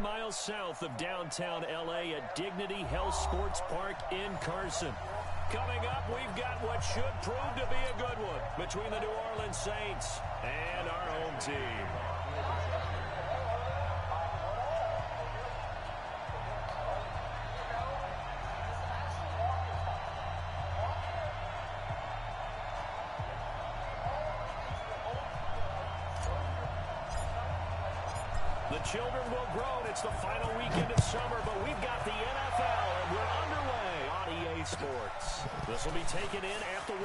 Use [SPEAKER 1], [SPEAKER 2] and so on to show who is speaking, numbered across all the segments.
[SPEAKER 1] miles south of downtown L.A. at Dignity Health Sports Park in Carson. Coming up, we've got what should prove to be a good one between the New Orleans Saints and our home team. The children will grow. It's the final weekend of summer, but we've got the NFL, and we're underway on EA Sports. This will be taken in at the 1.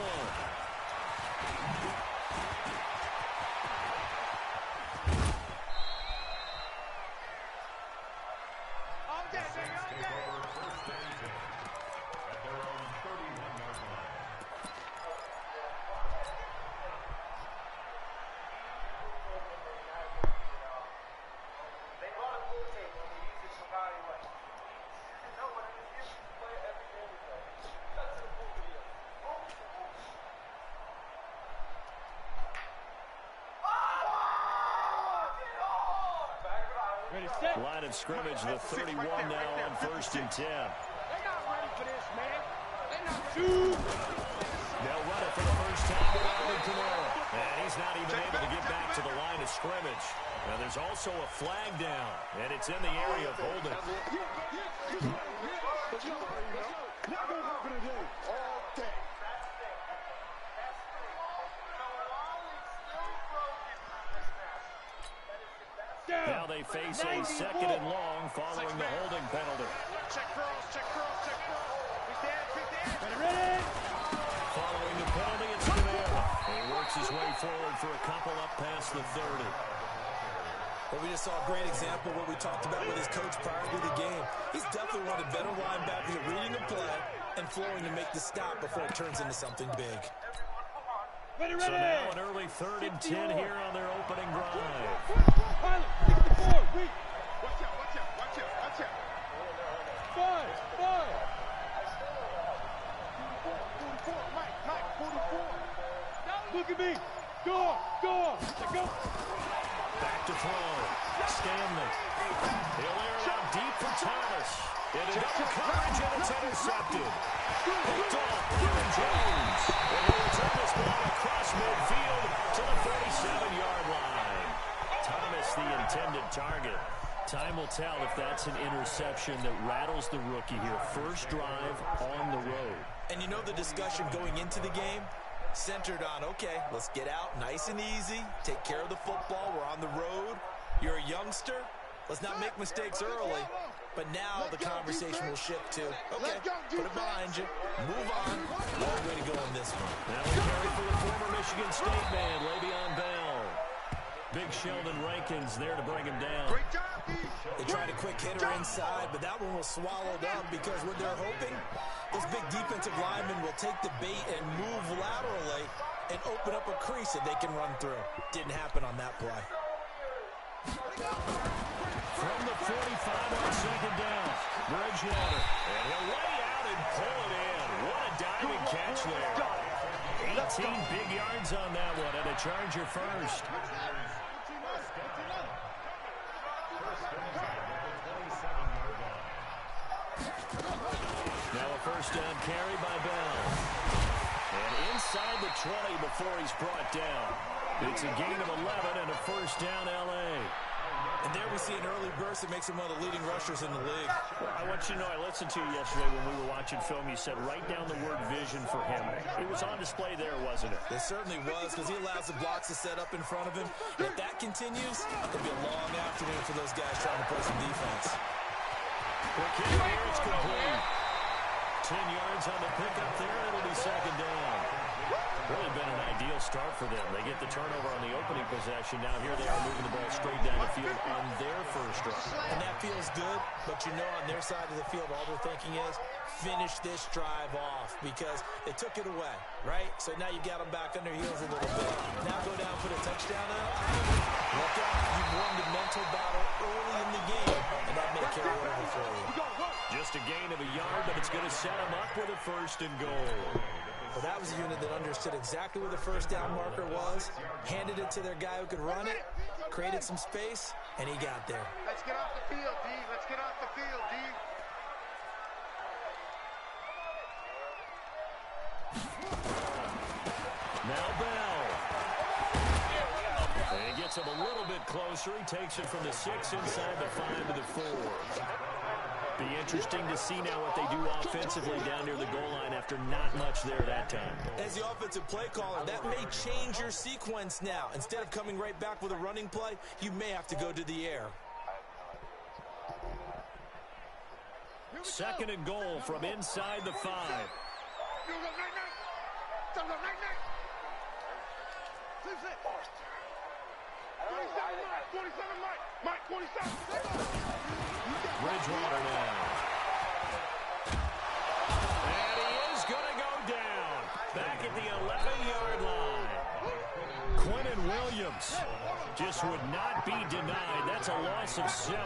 [SPEAKER 1] Line of scrimmage, the 31 now on 1st and 10.
[SPEAKER 2] They're not ready for this, man. They're not too.
[SPEAKER 1] They'll run it for the first time with Alvin Kamara. And he's not even able to get back to the line of scrimmage. Now there's also a flag down, and it's in the area of holding. Now they face a 2nd and long following the holding penalty.
[SPEAKER 2] Check cross, check cross, check cross. Ready?
[SPEAKER 1] Following the penalty, it's Kamara. He works his way forward for a couple up past the 30.
[SPEAKER 3] Well, we just saw a great example of what we talked about with his coach prior to the game. He's definitely one of the better linebackers at reading the play and flowing to make the stop before it turns into something big.
[SPEAKER 2] Ready.
[SPEAKER 1] So now an early 3rd and 10 here on their opening drive.
[SPEAKER 2] Pilot, look at the board. Wait. Watch out. 5. 44, Mike, 44. Look at me. Go on. Go.
[SPEAKER 1] Back to throw. Stanley. He'll air it out deep for Thomas. Into double coverage, and it's intercepted. Picked off Aaron Jones. And he'll return this ball across midfield to the 37-yard line. Thomas, the intended target. Time will tell if that's an interception that rattles the rookie here. First drive on the road.
[SPEAKER 3] And you know the discussion going into the game? Centered on, okay, let's get out nice and easy, take care of the football, we're on the road, you're a youngster, let's not make mistakes early. But now the conversation will shift to, okay, put it behind you, move on, long way to go on this one.
[SPEAKER 1] Now we carry for the former Michigan State man, Le'Veon Bell. Big Sheldon Rankins there to bring him down.
[SPEAKER 3] They tried a quick hitter inside, but that one was swallowed up because what they're hoping, those big defensive linemen will take the bait and move laterally and open up a crease that they can run through. Didn't happen on that play.
[SPEAKER 1] From the 45 on 2nd down, Bridgewater. And he'll lay out and pull it in. What a diving catch there. 18 big yards on that one, and a Charger first. Now a first down carry by Bell. And inside the 20 before he's brought down. It's a gain of 11 and a first down L.A.
[SPEAKER 3] And there we see an early burst that makes him one of the leading rushers in the league.
[SPEAKER 1] I want you to know, I listened to you yesterday when we were watching film. You said write down the word vision for him. It was on display there, wasn't it?
[SPEAKER 3] It certainly was, because he allows the blocks to set up in front of him. And if that continues, it'll be a long afternoon for those guys trying to play some defense.
[SPEAKER 1] Quick hit here, it's complete. 10 yards on the pickup there, it'll be 2nd down. Really been an ideal start for them. They get the turnover on the opening possession. Now here they are moving the ball straight down the field on their first drive.
[SPEAKER 3] And that feels good, but you know on their side of the field, all they're thinking is finish this drive off because they took it away, right? So now you got them back on their heels a little bit. Now go down, put a touchdown out. Look out, you've won the mental battle early in the game, and that may carry over for you.
[SPEAKER 1] Just a gain of a yard, but it's going to set them up with a 1st and goal.
[SPEAKER 3] Well, that was a unit that understood exactly where the first down marker was, handed it to their guy who could run it, created some space, and he got there.
[SPEAKER 2] Let's get off the field, D. Get off the field, D.
[SPEAKER 1] Now Bell. And he gets him a little bit closer. He takes it from the 6 inside the 5 to the 4. Be interesting to see now what they do offensively down near the goal line after not much there that time.
[SPEAKER 3] As the offensive play caller, that may change your sequence now. Instead of coming right back with a running play, you may have to go to the air.
[SPEAKER 1] Second and goal from inside the 5. Bridgewater now. And he is going to go down. Back at the 11-yard line. Quentin Williams just would not be denied. That's a loss of 7.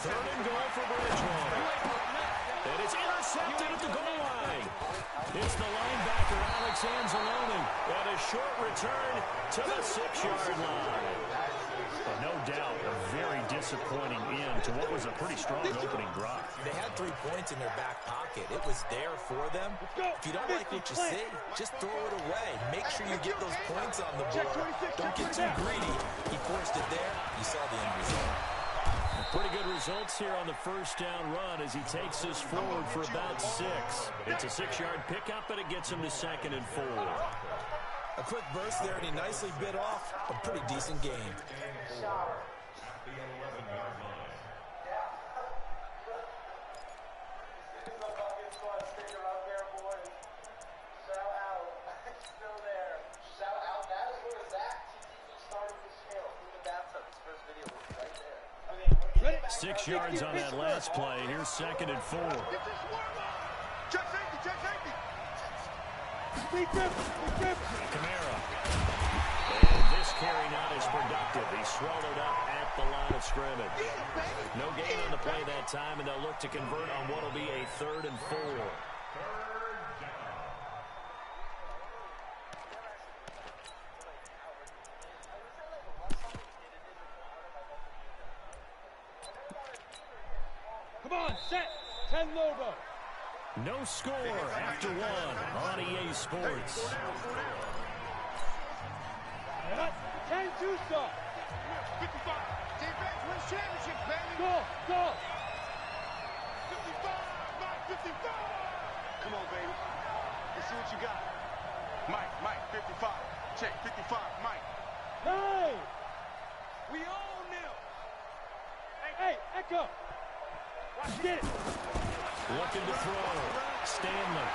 [SPEAKER 1] Third and goal for Bridgewater. And it's intercepted at the goal line. It's the linebacker, Alex Anzalone. And a short return to the 6-yard line. But no doubt, a very disappointing end to what was a pretty strong opening drive.
[SPEAKER 3] They had 3 points in their back pocket. It was there for them. If you don't like what you see, just throw it away. Make sure you get those points on the board. Don't get too greedy. He forced it there. You saw the end result.
[SPEAKER 1] Pretty good results here on the first down run as he takes this forward for about 6. It's a 6-yard pickup, and it gets him to 2nd and 4.
[SPEAKER 3] A quick burst there, and he nicely bit off a pretty decent game.
[SPEAKER 2] Ready?
[SPEAKER 1] 6 yards on that last play. Here's 2nd and 4.
[SPEAKER 2] Check safety, check safety.
[SPEAKER 1] Kamara. And this carry not as productive. He's swallowed up at the line of scrimmage. No gain on the play that time, and they'll look to convert on what will be a 3rd and 4.
[SPEAKER 2] Come on, set. 10 Lobo.
[SPEAKER 1] No score after 1 on EA Sports.
[SPEAKER 2] 10 Tucson. 55. Defense wins championship, baby. Go, go. 55, Mike, 55. Come on, baby. Let's see what you got. Mike, 55. Check, 55, Mike. Hey! We own them. Hey, Echo. Watch, get it.
[SPEAKER 1] Looking to throw. Stanley.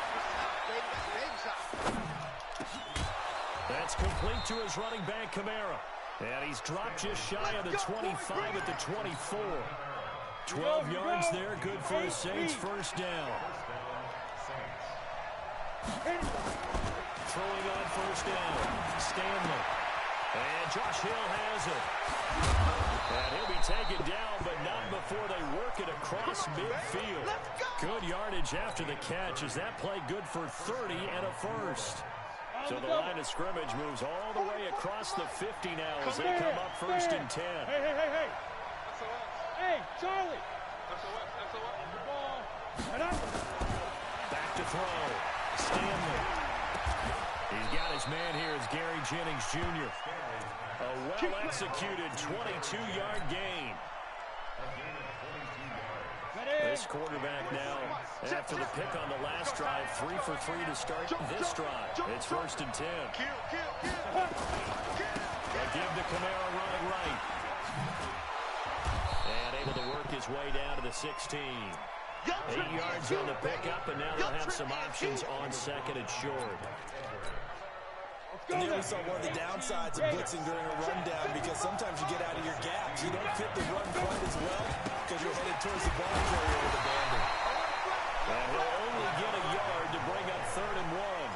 [SPEAKER 1] That's complete to his running back, Kamara. And he's dropped just shy of the 25 at the 24. 12 yards there, good for the Saints' first down. Throwing on first down, Stanley. And Josh Hill has it. And he'll be taken down, but not before they work it across midfield. Good yardage after the catch. Is that play good for 30 and a first? So the line of scrimmage moves all the way across the 50 now as they come up 1st and 10.
[SPEAKER 2] Hey. Hey, Charlie. The ball.
[SPEAKER 1] Back to throw. Stanley. He's got his man here as Gary Jennings Jr. A well-executed 22-yard gain. This quarterback now, after the pick on the last drive, 3 for 3 to start this drive. It's 1st and 10. They give to Kamara running right. And able to work his way down to the 16. 8 yards on the pickup, and now they'll have some options on 2nd and short.
[SPEAKER 3] And there we saw one of the downsides of blitzing during a rundown, because sometimes you get out of your gaps. You don't fit the run quite as well because you're headed towards the ball carrier with the bandit.
[SPEAKER 1] And he'll only get a yard to bring up 3rd and 1.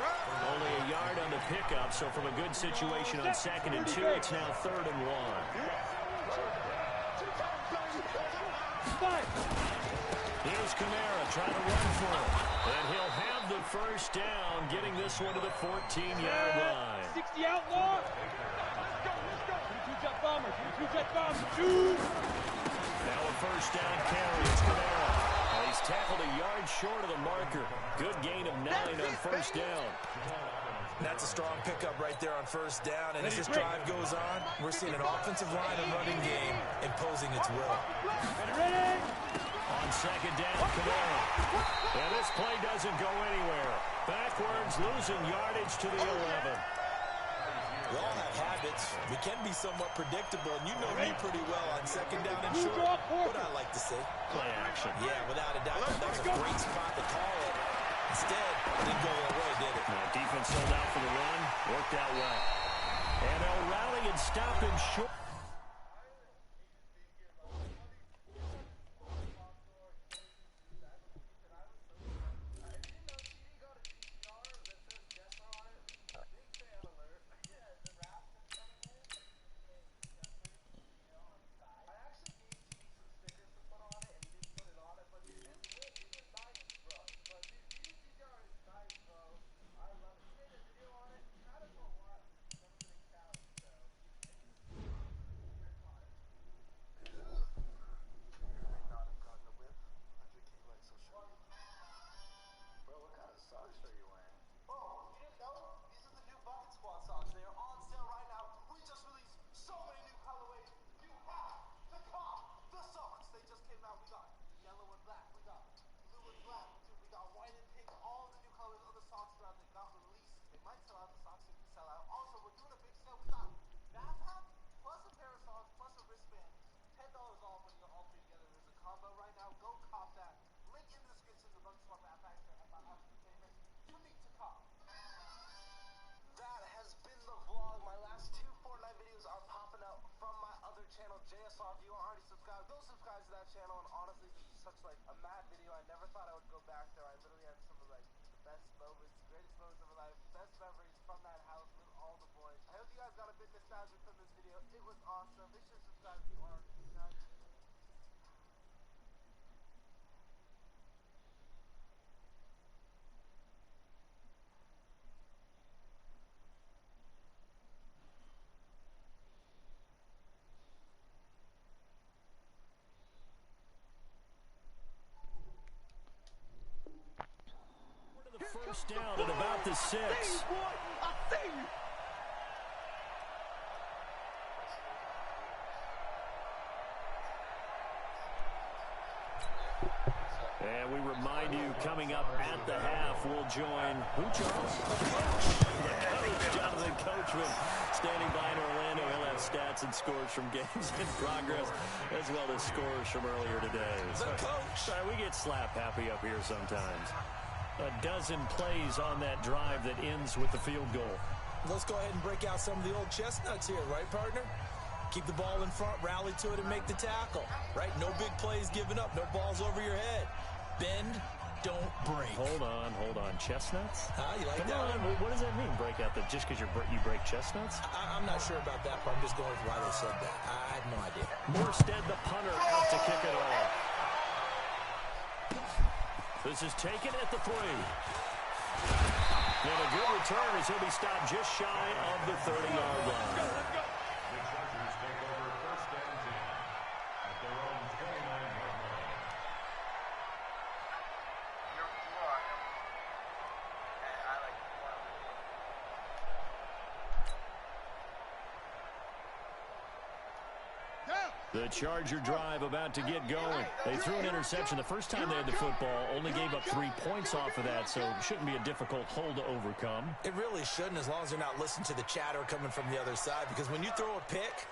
[SPEAKER 1] Only a yard on the pickup, so from a good situation on 2nd and 2, it's now 3rd and 1. Here's Kamara trying to run for it. And first down, getting this one to the 14-yard line.
[SPEAKER 2] 60 outlaw. Let's go. 2-jet bomber. 2-jet bomber. Shoot.
[SPEAKER 1] Now a first down carry. It's Kamara. He's tackled a yard short of the marker. Good gain of 9 on first down.
[SPEAKER 3] That's a strong pickup right there on first down. And as this drive goes on, we're seeing an offensive line and running game imposing its will.
[SPEAKER 2] Ready.
[SPEAKER 1] On second down, Kamara. And this play doesn't go anywhere. Backwards, losing yardage to the 11.
[SPEAKER 3] We all have habits. We can be somewhat predictable, and you know me pretty well on second down and short. What I like to say.
[SPEAKER 1] Play action.
[SPEAKER 3] Yeah, without a doubt. That's a great spot to call it. Instead, it didn't go their way, did it?
[SPEAKER 1] Now, defense sold out for the run. Worked out well. And they'll rally and stop him short.
[SPEAKER 4] Channel, and honestly, this is such like a mad video. I never thought I would go back there. I literally had some of like the best moments, greatest moments of my life, best memories from that house with all the boys. I hope you guys got a bit nostalgic from this video. It was awesome. Make sure to subscribe if you aren't.
[SPEAKER 1] First down at about the 6.
[SPEAKER 2] I see you.
[SPEAKER 1] And we remind you, coming up at the half, we'll join who, Charles? The coach, Jonathan Coachman, standing by in Orlando. He'll have stats and scores from games in progress, as well as scores from earlier today.
[SPEAKER 3] The coach.
[SPEAKER 1] Sorry, we get slap happy up here sometimes. A dozen plays on that drive that ends with the field goal.
[SPEAKER 3] Let's go ahead and break out some of the old chestnuts here, right, partner? Keep the ball in front, rally to it, and make the tackle, right? No big plays given up, no balls over your head. Bend, don't break.
[SPEAKER 1] Hold on. Chestnuts?
[SPEAKER 3] You like
[SPEAKER 1] Come
[SPEAKER 3] that
[SPEAKER 1] on,
[SPEAKER 3] one?
[SPEAKER 1] what does that mean, break out? Just because you break chestnuts?
[SPEAKER 3] I'm not sure about that part. I'm just going with why they said that. I had no idea.
[SPEAKER 1] Morstead, the punter, out to kick it off. This is taken at the 3. And a good return as he'll be stopped just shy of the 30-yard line.
[SPEAKER 2] Let's go.
[SPEAKER 5] The Chargers take over first and 10 at their own 29-yard line.
[SPEAKER 1] The Charger drive about to get going. They threw an interception the first time they had the football, only gave up 3 points off of that, so it shouldn't be a difficult hole to overcome.
[SPEAKER 3] It really shouldn't, as long as they're not listening to the chatter coming from the other side, because when you throw a pick,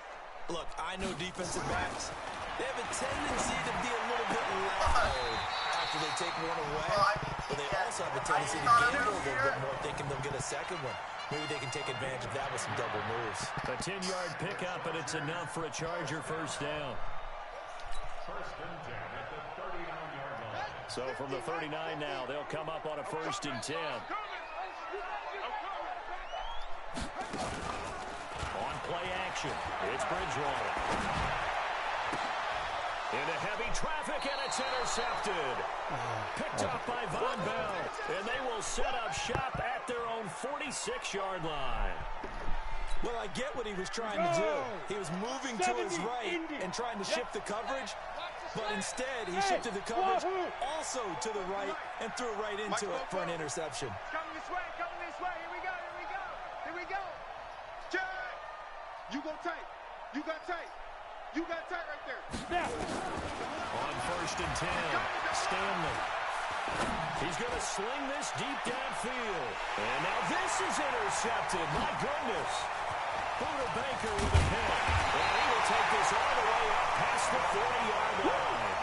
[SPEAKER 3] look, I know defensive backs, they have a tendency to be a little bit loud after they take one away, but they also have a tendency to gamble a little bit more, thinking they'll get a second one. Maybe they can take advantage of that with some double moves.
[SPEAKER 1] A 10-yard pickup, and it's enough for a Charger first down.
[SPEAKER 5] First and 10 at the 39-yard line.
[SPEAKER 1] So from the 39 now, they'll come up on a first and 10. On play action, it's Bridgewater. Into heavy traffic, and it's intercepted. Picked off by Von Bell, and they will set up shop at their own 46-yard line.
[SPEAKER 3] Well, I get what he was trying to do. He was moving to his right and trying to shift the coverage, but instead he shifted the coverage also to the right and threw right into it for an interception.
[SPEAKER 2] Coming this way, coming this way. Here we go, here we go, here we go. Jack! You go tight. You got tight. You got tight right there.
[SPEAKER 1] On 1st and 10, Stanley. He's going to sling this deep downfield. And now this is intercepted. My goodness. Buda Baker with a pick. And he will take this all the way up past the 40-yard line.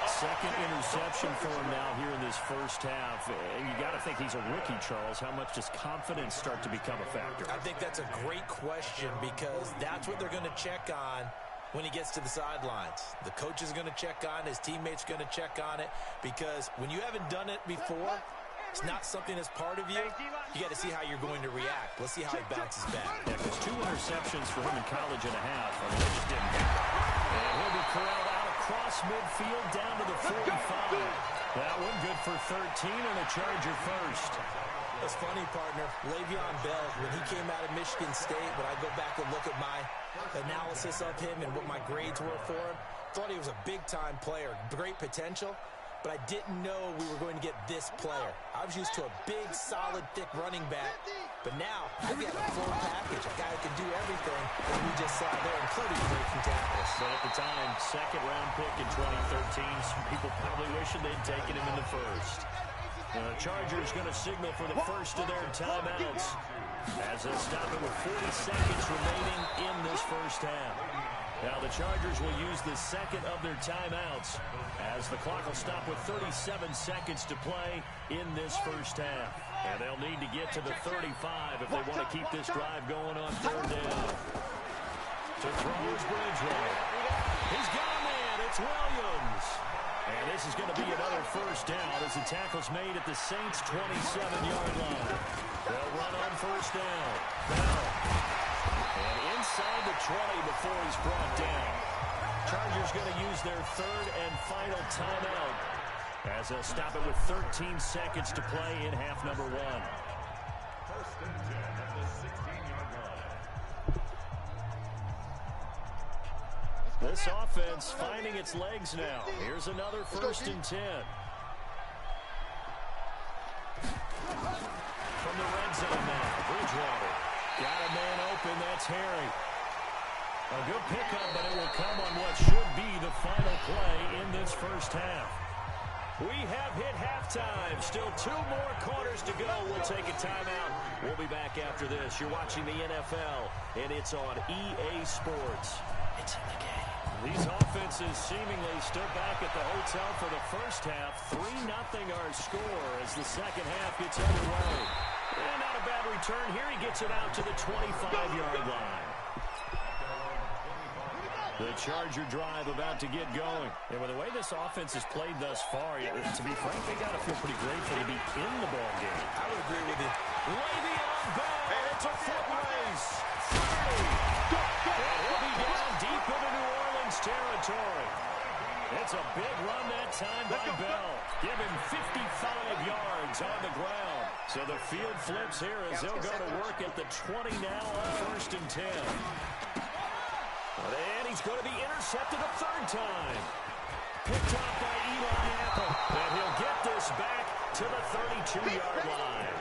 [SPEAKER 1] Second interception for him now here in this first half. And you got to think he's a rookie, Charles. How much does confidence start to become a factor?
[SPEAKER 3] I think that's a great question because that's what they're going to check on when he gets to the sidelines. The coach is going to check on it. His teammates going to check on it because when you haven't done it before, it's not something that's part of you. You got to see how you're going to react. Let's see how he bounces back.
[SPEAKER 1] Yeah, because 2 interceptions for him in college and a half. I mean, they just didn't happen. And he'll be corralled out across midfield down to the 45. That one good for 13 and a Charger first.
[SPEAKER 3] It's funny, partner. Le'Veon Bell, when he came out of Michigan State, when I go back and look at my analysis of him and what my grades were for him, thought he was a big-time player, great potential, but I didn't know we were going to get this player. I was used to a big, solid, thick running back, but now I've got a full package, a guy who can do everything that we just saw there, including breaking tackles.
[SPEAKER 1] But at the time, second-round pick in 2013, some people probably wishing they'd taken him in the first. The Chargers going to signal for the first of their timeouts as they stop it with 40 seconds remaining in this first half. Now the Chargers will use the second of their timeouts as the clock will stop with 37 seconds to play in this first half. And they'll need to get to the 35 if they want to keep this drive going on third down. To throw is Bridgewater. He's got a man. It's Williams. And this is going to be another first down as the tackle's made at the Saints' 27-yard line. They'll run on first down. Bell. And inside the 20 before he's brought down. Chargers going to use their third and final timeout as they'll stop it with 13 seconds to play in half number 1.
[SPEAKER 5] First and 10 at the 16-yard line.
[SPEAKER 1] This offense finding its legs now. Here's another first and 10. From the red zone now, Bridgewater. Got a man open, that's Harry. A good pickup, but it will come on what should be the final play in this first half. We have hit halftime. Still 2 more quarters to go. We'll take a timeout. We'll be back after this. You're watching the NFL, and it's on EA Sports. It's in the game. These offenses seemingly stood back at the hotel for the first half. 3-0 our score as the second half gets underway. And not a bad return here. He gets it out to the 25-yard line. The Charger drive about to get going. And with the way this offense has played thus far, to be frank, they got to feel pretty grateful to be in the ball game.
[SPEAKER 3] I would agree with you.
[SPEAKER 1] Le'Veon Bell, it's a foot race. 30. And he'll be down deep into New Orleans territory. It's a big run that time by Bell. Give him 55 yards on the ground. So the field flips here as they'll go to work at the 20 now on first and 10. And he's going to be intercepted a third time. Picked off by Eli Apple. And he'll get this back to the 32-yard line.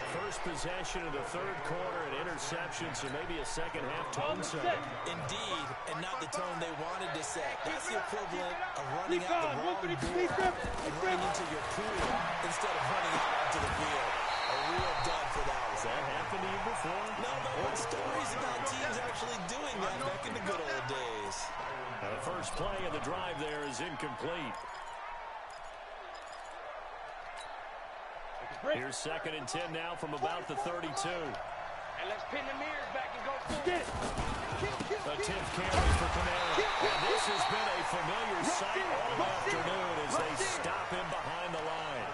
[SPEAKER 1] First possession of the third quarter, an interception, so maybe a second-half tone setter.
[SPEAKER 3] Indeed, and not the tone they wanted to set. That's the equivalent of running out the wrong door and running into your pool instead of running out onto the field. A real dud for that.
[SPEAKER 1] Has that happened to you before?
[SPEAKER 3] No, but what stories about teams actually doing that back in the good old days?
[SPEAKER 1] Now the first play of the drive there is incomplete. Here's second and 10 now from about the 32.
[SPEAKER 2] And let's pin the mirrors back and go forward.
[SPEAKER 1] A 10th carry for Kamara. And this has been a familiar sight all afternoon as they stop him behind the line.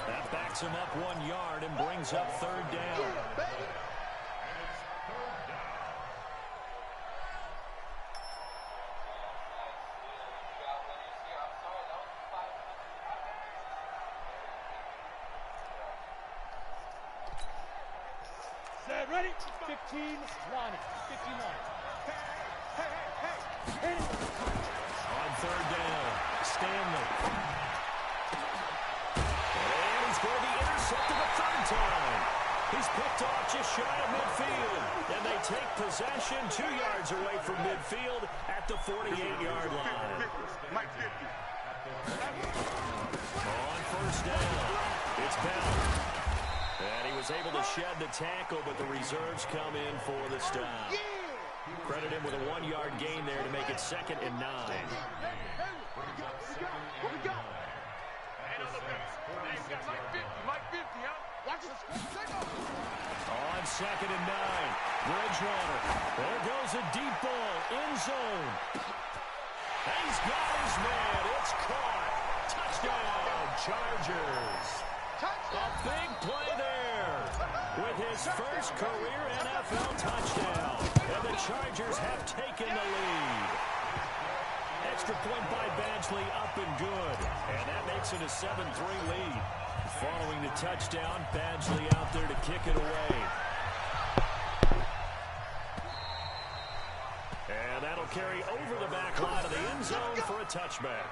[SPEAKER 1] That backs him up 1 yard and brings up third down.
[SPEAKER 6] Ready? 15, Lonnie. 15, Lonnie. Hey.
[SPEAKER 1] On third down, Stanley. And he's going to be intercepted a third time. He's picked off just shy of midfield. And they take possession 2 yards away from midfield at the 48-yard line.
[SPEAKER 2] Mike 50.
[SPEAKER 1] On first down, it's Bell. And he was able to shed the tackle, but the reserves come in for the stop. Credit him with a 1-yard gain there to make it 2nd and 9.
[SPEAKER 2] What we got? Hey, now look at us. Hey, we got Mike 50, huh? Watch this.
[SPEAKER 1] On 2nd and 9, Bridgewater. There goes a deep ball, end zone. And he's got his man. It's caught. Touchdown, Chargers. A big play there with his first career NFL touchdown. And the Chargers have taken the lead. Extra point by Badgley, up and good. And that makes it a 7-3 lead. Following the touchdown, Badgley out there to kick it away. And that'll carry over the back line of the end zone for a touchback.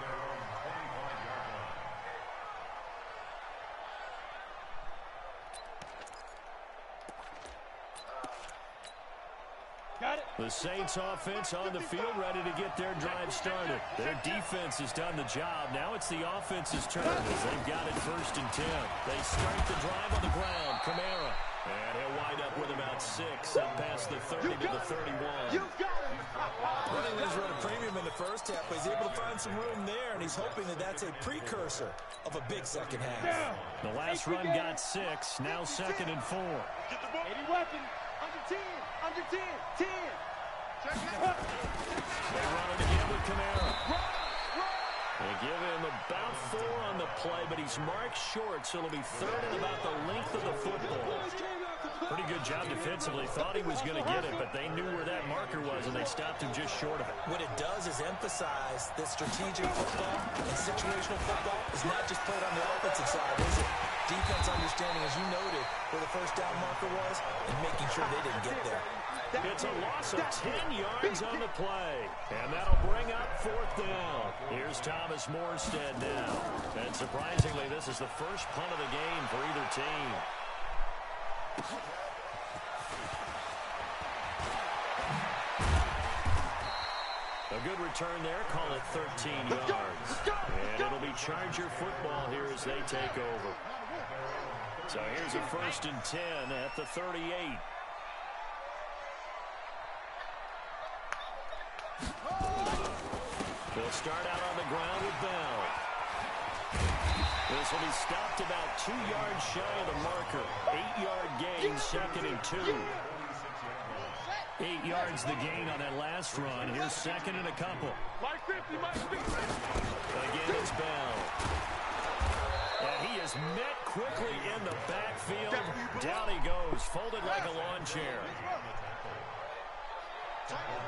[SPEAKER 1] The Saints offense on the field, ready to get their drive started. Their defense has done the job. Now it's the offense's turn as they've got it 1st and 10. They start the drive on the ground. Kamara. And he'll wind up with about 6 and past the 30 to the 31.
[SPEAKER 3] Running these were at a premium in the first half, but he's able to find some room there, and he's hoping that that's a precursor of a big second half.
[SPEAKER 1] The last run got 6. Now 2nd and 4.
[SPEAKER 6] Any weapon. Under 10. Under 10. 10.
[SPEAKER 1] They run it again with Kamara. They give him about 4 on the play, but he's marked short, so it'll be 3rd and about the length of the football. Pretty good job defensively. Thought he was going to get it, but they knew where that marker was, and they stopped him just short of it.
[SPEAKER 3] What it does is emphasize that strategic football and situational football is not just played on the offensive side, is it? Defense understanding, as you noted, where the first down marker was and making sure they didn't get there.
[SPEAKER 1] It's a loss of 10 yards on the play, and that'll bring up 4th down. Here's Thomas Morstead now. And surprisingly, this is the first punt of the game for either team. A good return there, call it 13 yards. And it'll be Charger football here as they take over. So here's a 1st and 10 at the 38. They'll start out on the ground with Bell. This will be stopped about 2 yards shy of the marker. 8-yard gain, 2nd and 2. 8 yards the gain on that last run. Here's 2nd and a couple.
[SPEAKER 2] Mike 50, Mike 50.
[SPEAKER 1] Again, it's Bell. And he is met quickly in the backfield. Down he goes, folded like a lawn chair.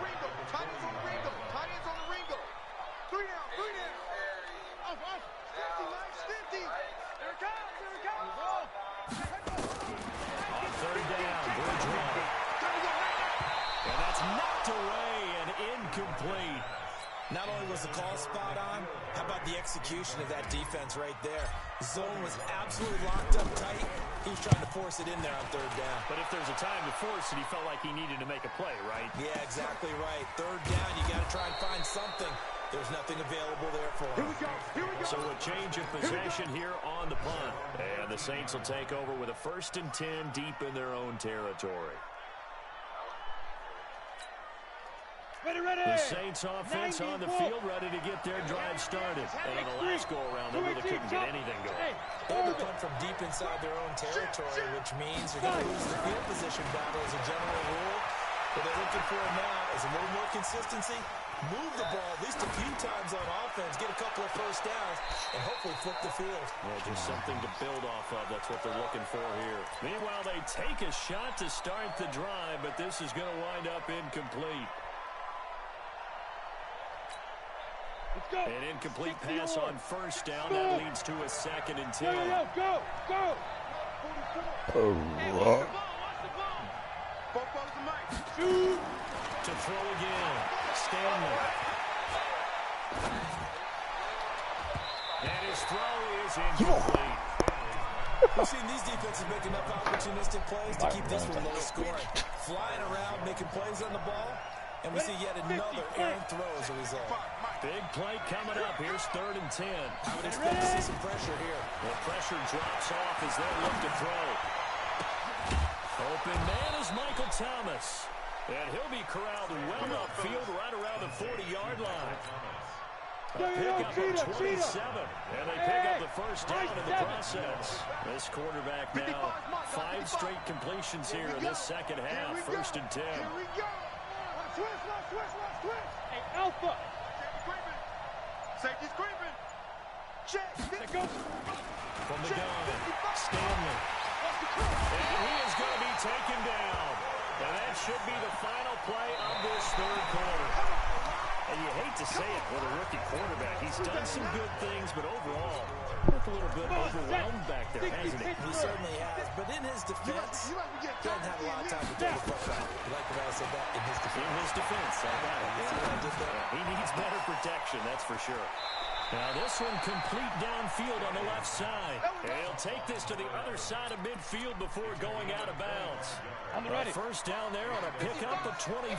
[SPEAKER 2] Ringo. Tiny's on the Ringo. Tiny's on the Ringo. 3 down. 3 down. Off. 50, Mike 50. Here it comes.
[SPEAKER 1] On 3rd down, Bridgewater. And that's knocked away and incomplete.
[SPEAKER 3] Not only was the call spot on, how about the execution of that defense right there? The zone was absolutely locked up tight. He was trying to force it in there on 3rd down.
[SPEAKER 1] But if there's a time to force it, he felt like he needed to make a play, right?
[SPEAKER 3] Yeah, exactly right. 3rd down, you got to try and find something. There's nothing available there for him.
[SPEAKER 2] Here we go.
[SPEAKER 1] So a change of possession here on the punt. And the Saints will take over with a 1st and 10 deep in their own territory. The Saints offense on the field ready to get their drive started. And on the last go-around, they really couldn't get anything going.
[SPEAKER 3] They had to punt from deep inside their own territory, which means you're going to lose the field position battle as a general rule. What they're looking for now is a little more consistency, move the ball at least a few times on offense, get a couple of 1st downs, and hopefully flip the field.
[SPEAKER 1] Yeah, just something to build off of. That's what they're looking for here. Meanwhile, they take a shot to start the drive, but this is going to wind up incomplete. An incomplete pass on 1st down. That leads to a 2nd and 10.
[SPEAKER 6] Go.
[SPEAKER 2] Hey, watch the ball. Football's the mic.
[SPEAKER 6] Shoot.
[SPEAKER 1] To throw again. Stanley. And his throw is incomplete.
[SPEAKER 3] We've seen these defenses make enough opportunistic plays to keep this one low scoring. Flying around, making plays on the ball, and we see yet another errant throw as a result.
[SPEAKER 1] Big play coming up. Here's 3rd and 10.
[SPEAKER 3] I would expect to see some pressure here.
[SPEAKER 1] The pressure drops off as they look to throw. Open man is Michael Thomas. And he'll be corralled well upfield right around the 40-yard line. A pickup of 27, and they pick up the first down in the process. This quarterback now 5 straight completions here in this second half. 1st and 10.
[SPEAKER 2] Here we go.
[SPEAKER 6] Switch. Hey, Alpha.
[SPEAKER 2] Safety's creeping. Check.
[SPEAKER 6] There goes.
[SPEAKER 1] From the gun, Stanley. And he is going to be taken down. And that should be the final play of this 3rd quarter. And you hate to say it with a rookie quarterback. He's done some good things, but overall, looked a little bit overwhelmed back there, hasn't he?
[SPEAKER 3] He certainly has, but in his defense, he doesn't have a lot of time to throw the football. You like the way I said that? In his defense.
[SPEAKER 1] In his defense, I got it.
[SPEAKER 3] See what I did there?
[SPEAKER 1] He needs better protection, that's for sure. Now this one complete downfield on the left side. And he'll take this to the other side of midfield before going out of bounds.
[SPEAKER 6] On the ready.
[SPEAKER 1] First down there on a pickup of 25.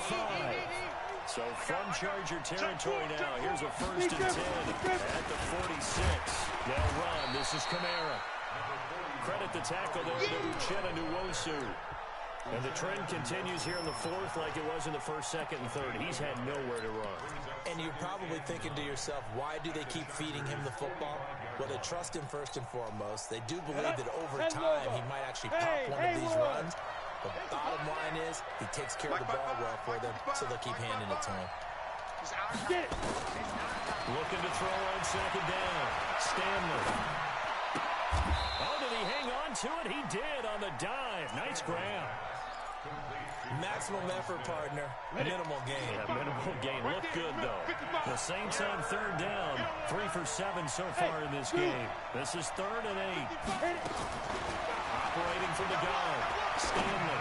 [SPEAKER 1] So from Charger territory now, here's a 1st and 10 at the 46. They'll run. This is Kamara. Credit the tackle there to Uchenna Nwosu. And the trend continues here in the 4th like it was in the 1st, 2nd, and 3rd. He's had nowhere to run.
[SPEAKER 3] And you're probably thinking to yourself, why do they keep feeding him the football? Well, they trust him first and foremost. They do believe that over time he might actually pop one of these runs. But the bottom line is he takes care of the ball well for them, so they'll keep handing it to him.
[SPEAKER 1] Looking to throw on 2nd down. Stanley. Oh, did he hang on to it? He did on the dive. Nice grab.
[SPEAKER 3] Maximum effort, partner. Minimal gain.
[SPEAKER 1] Yeah, minimal gain. Look good, though. The Saints on 3rd down. 3 for 7 so far in this game. This is 3rd and 8. Operating from the gun. Stanley.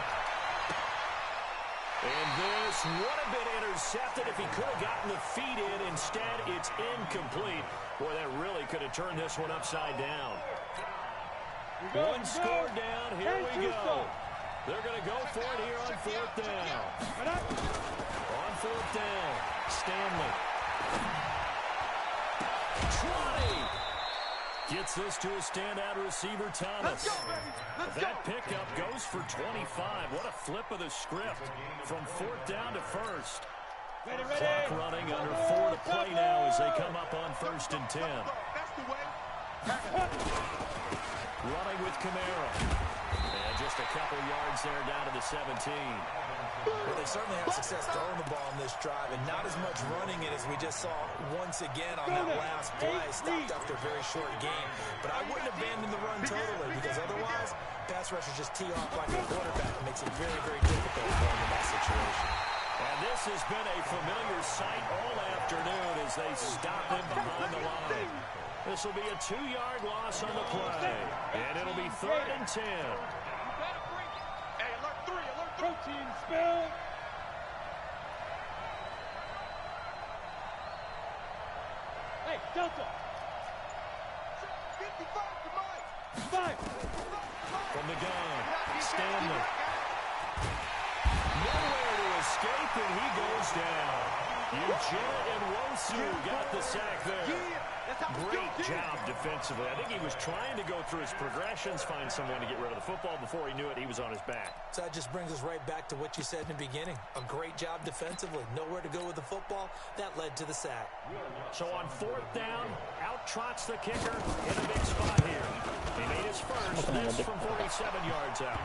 [SPEAKER 1] And this would have been intercepted if he could have gotten the feet in. Instead, it's incomplete. Boy, that really could have turned this one upside down. One score down. Here we go. They're going to go for it here on 4th down. On 4th down, Stanley. 20. Gets this to a standout receiver, Thomas. That pickup goes for 25. What a flip of the script from 4th down to 1st. Clock running under 4 to play now as they come up on 1st and 10. Running with Kamara. And just a couple yards there down to the 17.
[SPEAKER 3] Well, they certainly had success throwing the ball in this drive, and not as much running it as we just saw once again on that last play. Stopped after a very short gain. But I wouldn't abandon the run totally, because otherwise, pass rushers just tee off like a quarterback. It makes it very, very difficult for them in that situation.
[SPEAKER 1] And this has been a familiar sight all afternoon as they stop him behind the line. This will be a 2-yard loss on the play. And it'll be 3rd and 10.
[SPEAKER 2] Hey, alert 3, alert 3.
[SPEAKER 6] Protein spill. Hey, Delta.
[SPEAKER 2] 55 to Mike.
[SPEAKER 6] 5.
[SPEAKER 1] From the gun, Stanley. Nowhere to escape, and he goes down. Uchenna Nwosu got the sack there. Great job defensively. I think he was trying to go through his progressions, find someone to get rid of the football. Before he knew it, he was on his back.
[SPEAKER 3] So that just brings us right back to what you said in the beginning. A great job defensively. Nowhere to go with the football. That led to the sack.
[SPEAKER 1] So on 4th down, out trots the kicker in a big spot here. He made his first. This from 47 yards out.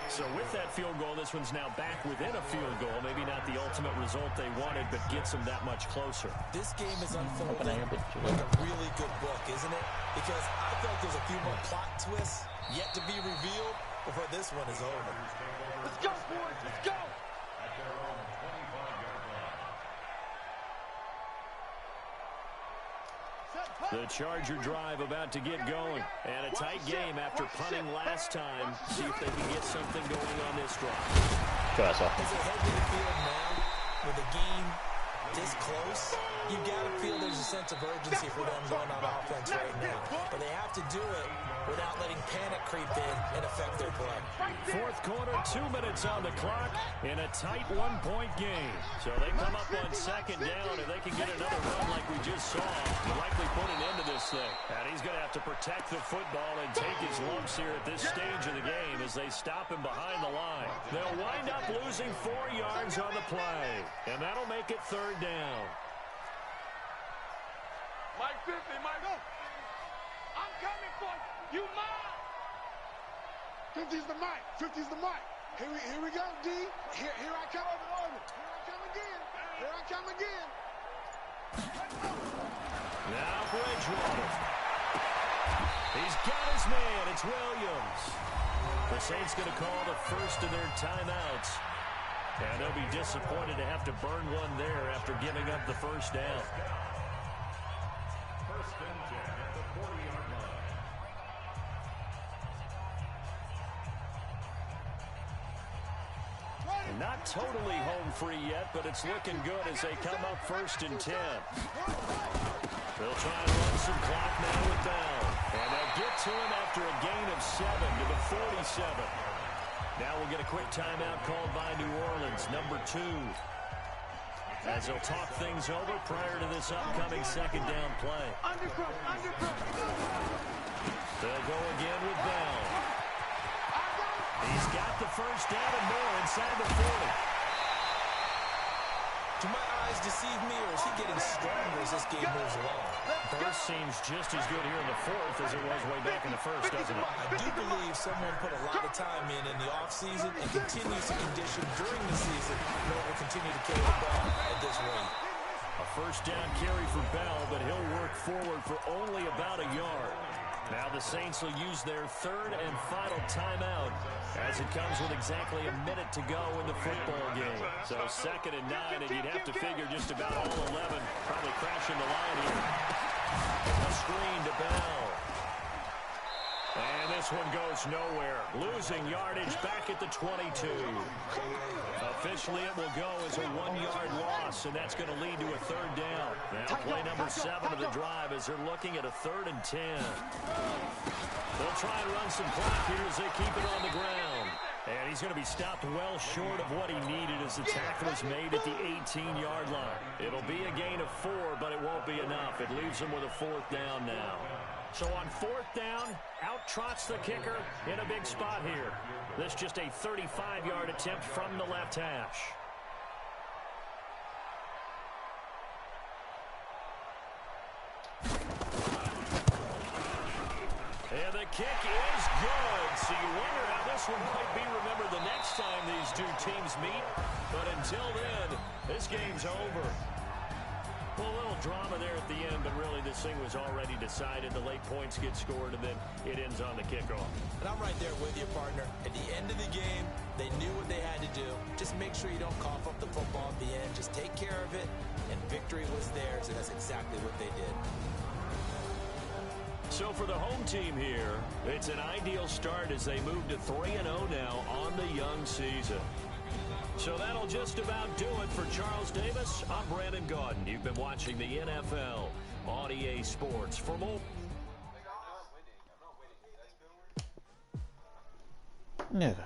[SPEAKER 1] So with that field goal, this one's now back within a field goal. Maybe not the ultimate result they wanted, but gets them that much closer.
[SPEAKER 3] This game is unfolding like a really good book, isn't it? Because I felt there's a few more plot twists yet to be revealed before this one is over.
[SPEAKER 6] Let's go, boys. Let's go.
[SPEAKER 5] At their own 25-yard line.
[SPEAKER 1] The Charger drive about to get going. And a tight game after punting last time. See if they can get something going on this drive.
[SPEAKER 7] Go ahead, Sal.
[SPEAKER 3] As they head to the field now, with the game this close, you got to feel there's a sense of urgency for them going on offense right now. But they have to do it without letting panic creep in and affect their play.
[SPEAKER 1] Fourth quarter, 2 minutes on the clock in a tight one-point game. So they come up on second down, and they can get another run like we just saw. Will likely put an end to this thing. And he's going to have to protect the football and take his lumps here at this stage of the game as they stop him behind the line. They'll wind up losing 4 yards on the play, and that'll make it third down.
[SPEAKER 2] Mike 50, Mike. Go. I'm coming for you. You mine. 50's the mic. 50's the mic. Here we go, D. Here I come. Here I come again.
[SPEAKER 1] Now Bridgewater. He's got his man. It's Williams. The Saints going to call the first of their timeouts. And they'll be disappointed to have to burn one there after giving up the first down.
[SPEAKER 5] First and 10 at the 40-yard line.
[SPEAKER 1] Not totally home free yet, but it's looking good as they come up first and 10. They'll try and run some clock now with Bell. And they'll get to him after a gain of 7 to the 47. Now we'll get a quick timeout called by New Orleans, number 2. As they'll talk things over prior to this upcoming second down play. They'll go again with Bell. He's got the first down and more inside the 40.
[SPEAKER 3] Do my eyes deceive me, or is he getting stronger as this game moves along?
[SPEAKER 1] Burst seems just as good here in the fourth as it was way back in the first, doesn't it?
[SPEAKER 3] I do believe someone put a lot of time in the offseason and continues to condition during the season in order to continue to carry the ball at this rate.
[SPEAKER 1] A first down carry for Bell, but he'll work forward for only about a yard. Now the Saints will use their third and final timeout as it comes with exactly a minute to go in the football game. So 2nd and 9, and you'd have to figure just about all 11 probably crashing the line here. A screen to Bell. And this one goes nowhere. Losing yardage back at the 22. Officially, it will go as a 1-yard loss, and that's going to lead to a third down. Now play number 7 of the drive as they're looking at a 3rd and 10. They'll try and run some clock here as they keep it on the ground. And he's going to be stopped well short of what he needed as the tackle is made at the 18-yard line. It'll be a gain of 4, but it won't be enough. It leaves him with a 4th down now. So on 4th down, out trots the kicker in a big spot here. This just a 35-yard attempt from the left hash. And the kick is good. So you wonder how this one might be remembered the next time these two teams meet. But until then, this game's over. Well, a little drama there at the end, but really this thing was already decided. The late points get scored, and then it ends on the kickoff.
[SPEAKER 3] And I'm right there with you, partner. At the end of the game, they knew what they had to do. Just make sure you don't cough up the football at the end. Just take care of it, and victory was theirs, and that's exactly what they did.
[SPEAKER 1] So for the home team here, it's an ideal start as they move to 3-0 now on the young season. So that'll just about do it for Charles Davis. I'm Brandon Gaudin. You've been watching the NFL on EA Sports. For more...
[SPEAKER 7] Nigga.